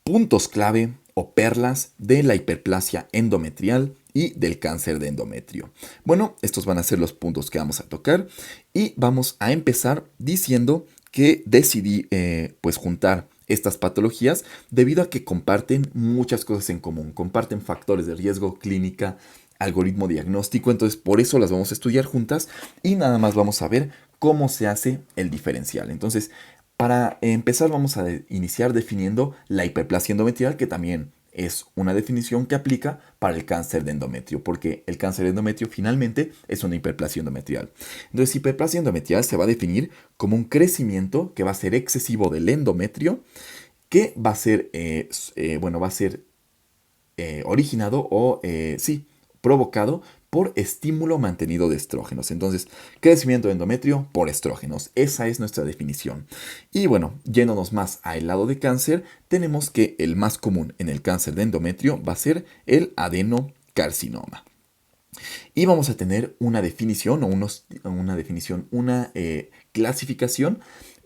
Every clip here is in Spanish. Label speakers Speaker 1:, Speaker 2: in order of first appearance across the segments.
Speaker 1: puntos clave o perlas de la hiperplasia endometrial y del cáncer de endometrio. Bueno, estos van a ser los puntos que vamos a tocar y vamos a empezar diciendo que decidí pues juntar estas patologías debido a que comparten muchas cosas en común, comparten factores de riesgo, clínica, algoritmo diagnóstico, entonces por eso las vamos a estudiar juntas y nada más vamos a ver cómo se hace el diferencial. Entonces, para empezar vamos a iniciar definiendo la hiperplasia endometrial, que también es una definición que aplica para el cáncer de endometrio, porque el cáncer de endometrio finalmente es una hiperplasia endometrial. Entonces, hiperplasia endometrial se va a definir como un crecimiento que va a ser excesivo del endometrio, que va a ser, va a ser originado o, sí, provocado por estímulo mantenido de estrógenos. Entonces, crecimiento de endometrio por estrógenos. Esa es nuestra definición. Y bueno, yéndonos más al lado de cáncer, tenemos que el más común en el cáncer de endometrio va a ser el adenocarcinoma. Y vamos a tener una definición o una clasificación.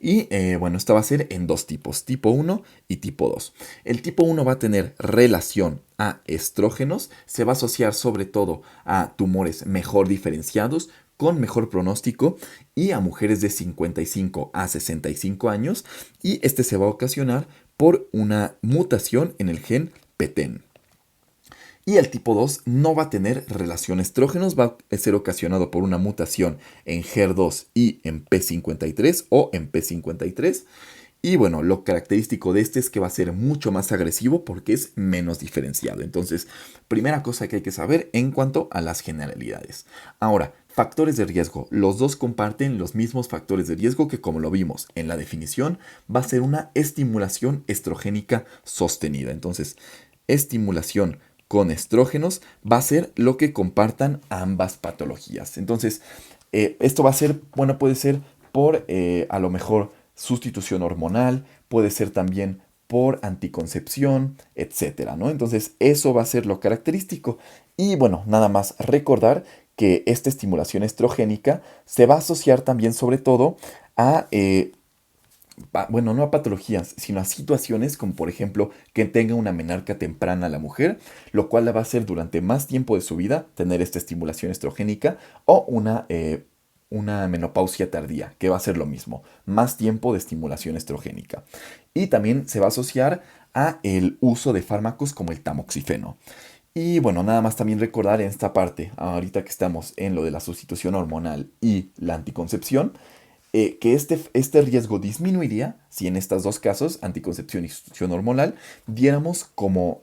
Speaker 1: Y bueno, esta va a ser en dos tipos, tipo 1 y tipo 2. El tipo 1 va a tener relación a estrógenos, se va a asociar sobre todo a tumores mejor diferenciados, con mejor pronóstico y a mujeres de 55 a 65 años. Y este se va a ocasionar por una mutación en el gen PTEN. Y el tipo 2 no va a tener relación estrógenos, va a ser ocasionado por una mutación en HER2 y en P53 o en P53. Y bueno, lo característico de este es que va a ser mucho más agresivo porque es menos diferenciado. Entonces, primera cosa que hay que saber en cuanto a las generalidades. Ahora, factores de riesgo. Los dos comparten los mismos factores de riesgo que, como lo vimos en la definición, va a ser una estimulación estrogénica sostenida. Entonces, estimulación con estrógenos va a ser lo que compartan ambas patologías. Entonces, esto va a ser, bueno, puede ser por a lo mejor sustitución hormonal, puede ser también por anticoncepción, etcétera, ¿no? Entonces, eso va a ser lo característico. Y bueno, nada más recordar que esta estimulación estrogénica se va a asociar también sobre todo a bueno, no a patologías, sino a situaciones como por ejemplo que tenga una menarca temprana la mujer, lo cual la va a hacer durante más tiempo de su vida tener esta estimulación estrogénica o una menopausia tardía, que va a ser lo mismo, más tiempo de estimulación estrogénica. Y también se va a asociar a el uso de fármacos como el tamoxifeno. Y bueno, nada más también recordar en esta parte, ahorita que estamos en lo de la sustitución hormonal y la anticoncepción, que este riesgo disminuiría si en estos dos casos, anticoncepción y sustitución hormonal, diéramos como,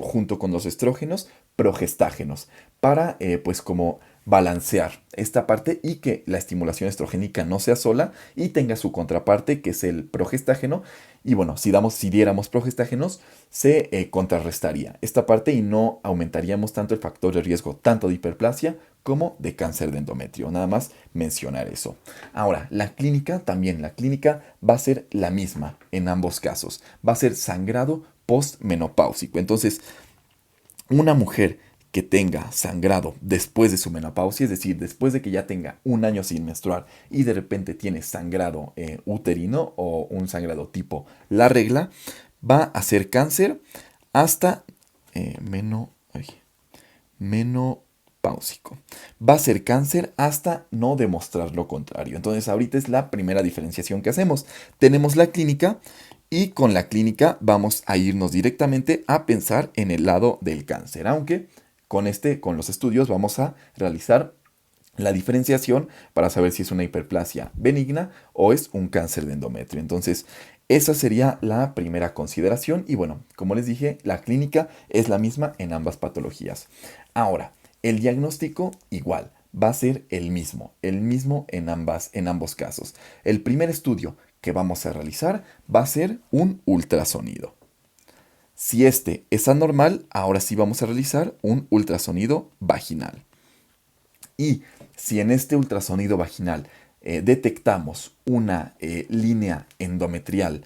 Speaker 1: junto con los estrógenos, progestágenos, para pues como balancear esta parte y que la estimulación estrogénica no sea sola y tenga su contraparte que es el progestágeno. Y bueno, si diéramos progestágenos, se contrarrestaría esta parte y no aumentaríamos tanto el factor de riesgo tanto de hiperplasia como de cáncer de endometrio. Nada más mencionar eso. Ahora, la clínica también, la clínica va a ser la misma en ambos casos. Va a ser sangrado postmenopáusico. Entonces, una mujer que tenga sangrado después de su menopausia, es decir, después de que ya tenga un año sin menstruar y de repente tiene sangrado uterino o un sangrado tipo la regla, va a ser cáncer hasta menopáusico. Va a ser cáncer hasta no demostrar lo contrario. Entonces ahorita es la primera diferenciación que hacemos. Tenemos la clínica y con la clínica vamos a irnos directamente a pensar en el lado del cáncer, aunque con los estudios vamos a realizar la diferenciación para saber si es una hiperplasia benigna o es un cáncer de endometrio. Entonces, esa sería la primera consideración y bueno, como les dije, la clínica es la misma en ambas patologías. Ahora, el diagnóstico igual, va a ser el mismo en ambos casos. El primer estudio que vamos a realizar va a ser un ultrasonido. Si este es anormal, ahora sí vamos a realizar un ultrasonido vaginal. Y si en este ultrasonido vaginal detectamos una línea endometrial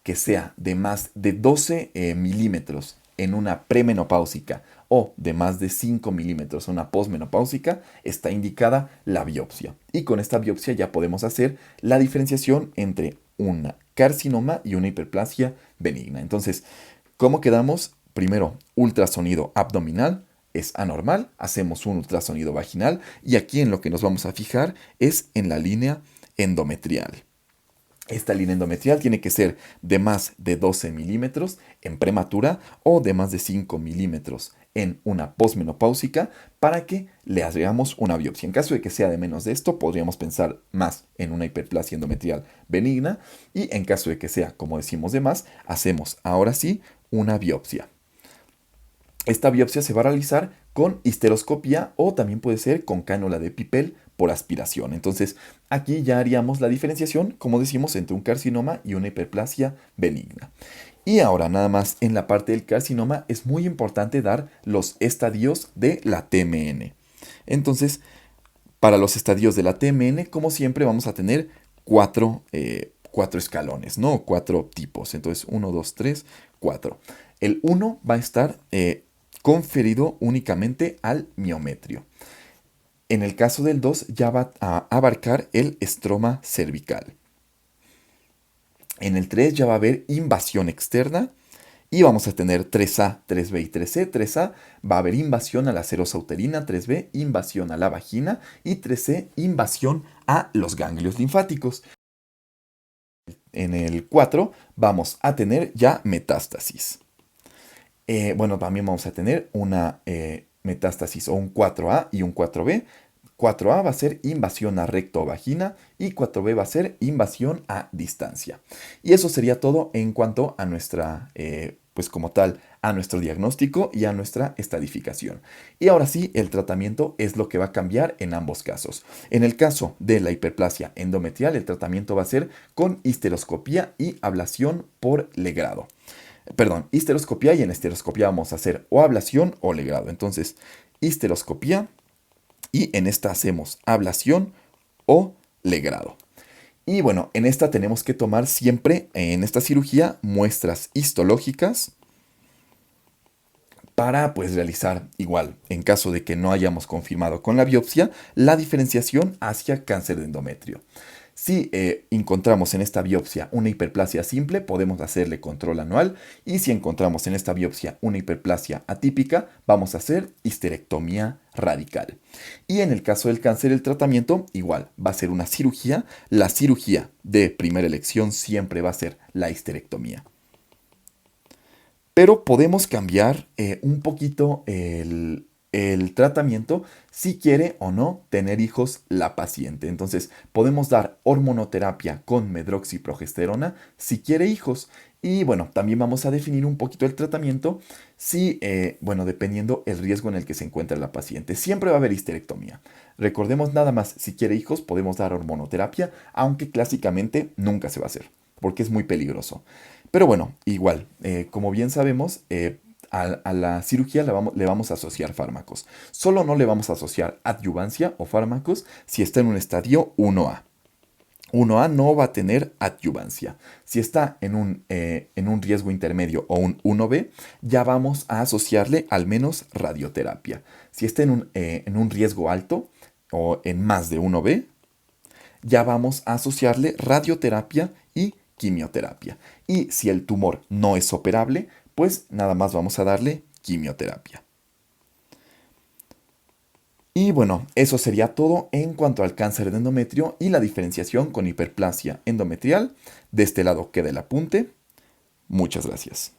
Speaker 1: que sea de más de 12 milímetros en una premenopáusica o de más de 5 milímetros en una posmenopáusica, está indicada la biopsia. Y con esta biopsia ya podemos hacer la diferenciación entre un carcinoma y una hiperplasia benigna. Entonces, ¿Cómo quedamos? Primero, ultrasonido abdominal. Es anormal, hacemos un ultrasonido vaginal y aquí en lo que nos vamos a fijar es en la línea endometrial. Esta línea endometrial tiene que ser de más de 12 milímetros en prematura o de más de 5 milímetros en una posmenopáusica para que le hagamos una biopsia. En caso de que sea de menos de esto, podríamos pensar más en una hiperplasia endometrial benigna y en caso de que sea, como decimos, de más, hacemos ahora sí una biopsia. Esta biopsia se va a realizar con histeroscopía o también puede ser con cánula de Pipel por aspiración. Entonces, aquí ya haríamos la diferenciación, como decimos, entre un carcinoma y una hiperplasia benigna. Y ahora, nada más en la parte del carcinoma, es muy importante dar los estadios de la TMN. Entonces, para los estadios de la TMN, como siempre, vamos a tener cuatro escalones, ¿no? Cuatro tipos. Entonces, 1, 2, 3, 4. El 1 va a estar conferido únicamente al miometrio. En el caso del 2 ya va a abarcar el estroma cervical. En el 3 ya va a haber invasión externa y vamos a tener 3A, 3B y 3C. 3A va a haber invasión a la serosa uterina, 3B invasión a la vagina y 3C invasión a los ganglios linfáticos. En el 4 vamos a tener ya metástasis. Bueno, también vamos a tener una metástasis o un 4A y un 4B. 4A va a ser invasión a recto o vagina y 4B va a ser invasión a distancia. Y eso sería todo en cuanto a nuestra, pues como tal, a nuestro diagnóstico y a nuestra estadificación. Y ahora sí, el tratamiento es lo que va a cambiar en ambos casos. En el caso de la hiperplasia endometrial, el tratamiento va a ser con histeroscopía y ablación por legrado. Perdón, histeroscopía y en histeroscopía vamos a hacer o ablación o legrado. Entonces, histeroscopía y en esta hacemos ablación o legrado. Y bueno, en esta tenemos que tomar siempre, en esta cirugía, muestras histológicas para pues realizar igual, en caso de que no hayamos confirmado con la biopsia, la diferenciación hacia cáncer de endometrio. Si encontramos en esta biopsia una hiperplasia simple, podemos hacerle control anual. Y si encontramos en esta biopsia una hiperplasia atípica, vamos a hacer histerectomía radical. Y en el caso del cáncer, el tratamiento igual va a ser una cirugía. La cirugía de primera elección siempre va a ser la histerectomía. Pero podemos cambiar un poquito el tratamiento si quiere o no tener hijos la paciente. Entonces podemos dar hormonoterapia con medroxiprogesterona si quiere hijos. Y bueno, también vamos a definir un poquito el tratamiento si, bueno, dependiendo el riesgo en el que se encuentra la paciente. Siempre va a haber histerectomía. Recordemos nada más, si quiere hijos podemos dar hormonoterapia, aunque clásicamente nunca se va a hacer porque es muy peligroso. Pero bueno, igual, como bien sabemos, a la cirugía le vamos a asociar fármacos. Solo no le vamos a asociar adyuvancia o fármacos si está en un estadio 1A. 1A no va a tener adyuvancia. Si está en un riesgo intermedio o un 1B, ya vamos a asociarle al menos radioterapia. Si está en un riesgo alto o en más de 1B, ya vamos a asociarle radioterapia y quimioterapia. Y si el tumor no es operable, pues nada más vamos a darle quimioterapia. Y bueno, eso sería todo en cuanto al cáncer de endometrio y la diferenciación con hiperplasia endometrial. De este lado queda el apunte. Muchas gracias.